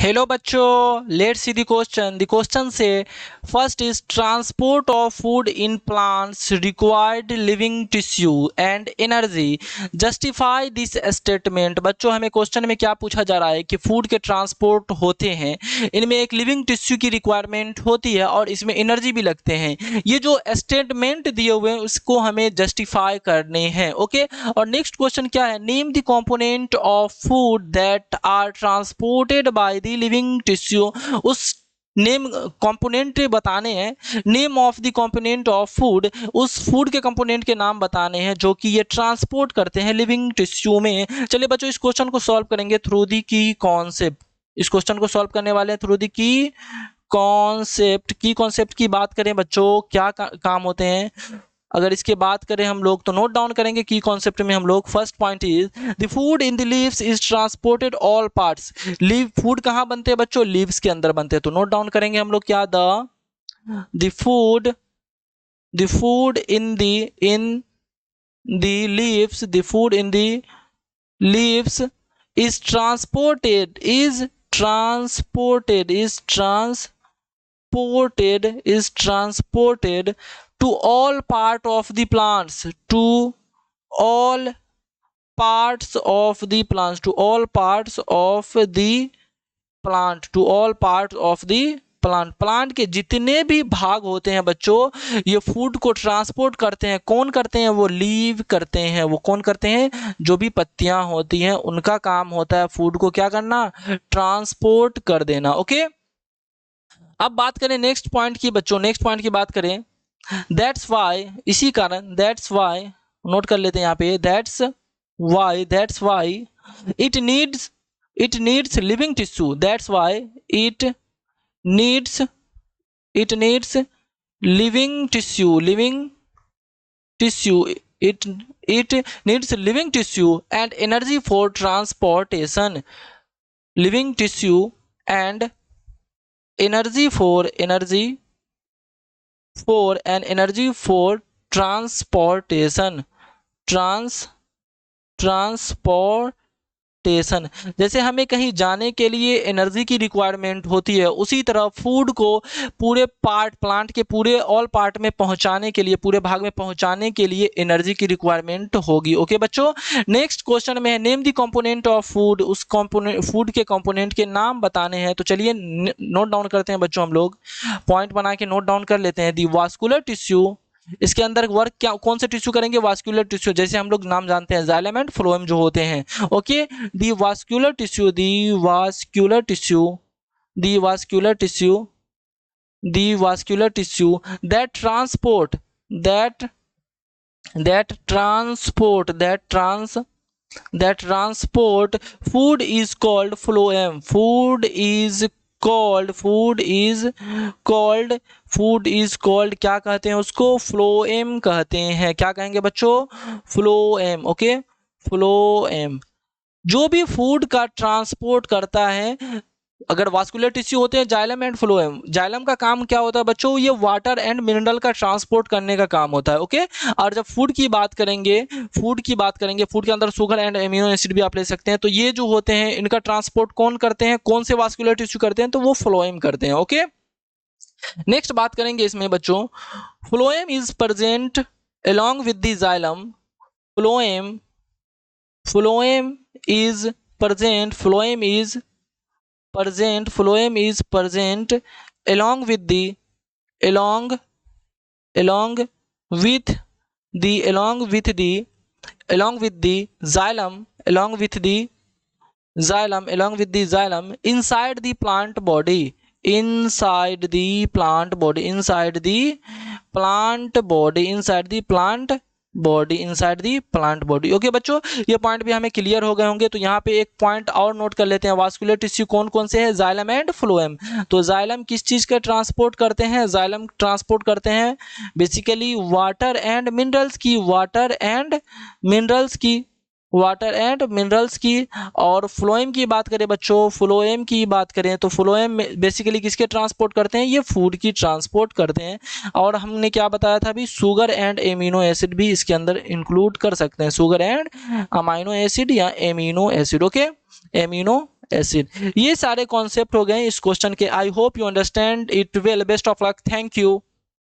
Hello बच्चों, let's see the question. The question से first is transport of food in plants required living tissue and energy, justify this statement. बच्चों, हमें question में क्या पूछा जा रहा है कि फूड के ट्रांसपोर्ट होते हैं, इनमें एक लिविंग टिश्यू की रिक्वायरमेंट होती है और इसमें एनर्जी भी लगते हैं। ये जो स्टेटमेंट दिए हुए हैं उसको हमें जस्टिफाई करने हैं। ओके, और नेक्स्ट क्वेश्चन क्या है, name the component of food that are transported by the living tissue. उस नेम कंपोनेंट बताने हैं, name of the component of food, उस फूड के कंपोनेंट के नाम बताने हैं जो कि ये ट्रांसपोर्ट करते हैं लिविंग टिश्यू में। चलिए बच्चों, इस क्वेश्चन को सॉल्व करेंगे थ्रू दी की कॉन्सेप्ट। इस क्वेश्चन को सॉल्व करने वाले हैं थ्रू दी की कॉन्सेप्ट। की कॉन्सेप्ट की बात करें बच्चों, क्या काम होते हैं, अगर इसके बात करें हम लोग तो नोट डाउन करेंगे की कॉन्सेप्ट में हम लोग। First point is the food in the leaves is transported all parts. Leave food कहाँ बनते हैं बच्चों, लीव्स के अंदर बनते हैं। तो नोट डाउन करेंगे हम लोग क्या, the food in the leaves, the food in the leaves is transported to all part of the plants, to all parts of the plants, to all parts of the plant, to all parts of the plant के जितने भी भाग होते हैं बच्चों, ये food को transport करते हैं। कौन करते हैं, वो लीव करते हैं। वो कौन करते हैं, जो भी पत्तियां होती हैं उनका काम होता है फूड को क्या करना, ट्रांसपोर्ट कर देना। ओके, अब बात करें नेक्स्ट पॉइंट की बच्चों। नेक्स्ट पॉइंट की बात करें, दैट्स वाई, इसी कारण, दैट्स वाई नोट कर लेते हैं यहाँ पे, that's why it needs living tissue, that's why it needs living tissue it needs living tissue and energy for transportation, living tissue and energy for transportation, transportation। जैसे हमें कहीं जाने के लिए एनर्जी की रिक्वायरमेंट होती है, उसी तरह फूड को पूरे प्लांट के पूरे ऑल पार्ट में पहुंचाने के लिए, पूरे भाग में पहुंचाने के लिए एनर्जी की रिक्वायरमेंट होगी। ओके बच्चों, नेक्स्ट क्वेश्चन में है name the component of food. उस कंपोनेंट, फूड के कंपोनेंट के नाम बताने हैं। तो चलिए नोट डाउन करते हैं बच्चों, हम लोग पॉइंट बना के नोट डाउन कर लेते हैं। दी वास्कुलर टिश्यू, इसके अंदर वर्क क्या, कौन से टिश्यू करेंगे, वास्कुलर टिश्यू। जैसे हम लोग नाम जानते हैं जाइलम एंड फ्लोएम जो होते हैं। Okay, the vascular tissue that transport food is called phloem. food is called क्या कहते हैं उसको, फ्लोएम कहते हैं। क्या कहेंगे बच्चों, फ्लोएम। ओके, फ्लोएम जो भी फूड का ट्रांसपोर्ट करता है। अगर वास्कुलर टिश्यू होते हैं जाइलम एंड फ्लोएम, जाइलम का काम क्या होता है बच्चों, ये वाटर एंड मिनरल का ट्रांसपोर्ट करने का काम होता है। ओके, और जब फूड की बात करेंगे, फूड के अंदर शुगर एंड एमिनो एसिड भी आप ले सकते हैं। तो ये जो होते हैं इनका ट्रांसपोर्ट कौन करते हैं, कौन से वास्कुलर टिश्यू करते हैं, तो वो फ्लोएम करते हैं। ओके, नेक्स्ट बात करेंगे इसमें बच्चों, phloem is present along with the xylem, phloem is present along with the xylem inside the plant body, inside the plant body। Okay बच्चों, ये पॉइंट भी हमें क्लियर हो गए होंगे। तो यहाँ पे एक पॉइंट और नोट कर लेते हैं, वास्कुलर टिश्यू कौन कौन से हैं, जाइलम एंड फ्लोएम। तो जाइलम किस चीज का ट्रांसपोर्ट करते हैं, जाइलम ट्रांसपोर्ट करते हैं बेसिकली वाटर एंड मिनरल्स की। और फ्लोएम की बात करें बच्चों, तो फ्लोएम बेसिकली किसके ट्रांसपोर्ट करते हैं, ये फूड की ट्रांसपोर्ट करते हैं। और हमने क्या बताया था अभी, शुगर एंड एमिनो एसिड भी इसके अंदर इंक्लूड कर सकते हैं, शुगर एंड अमाइनो एसिड या amino acid. Okay, amino acid. ये सारे कॉन्सेप्ट हो गए इस क्वेश्चन के। I hope you understand it well. Best of luck. Thank you.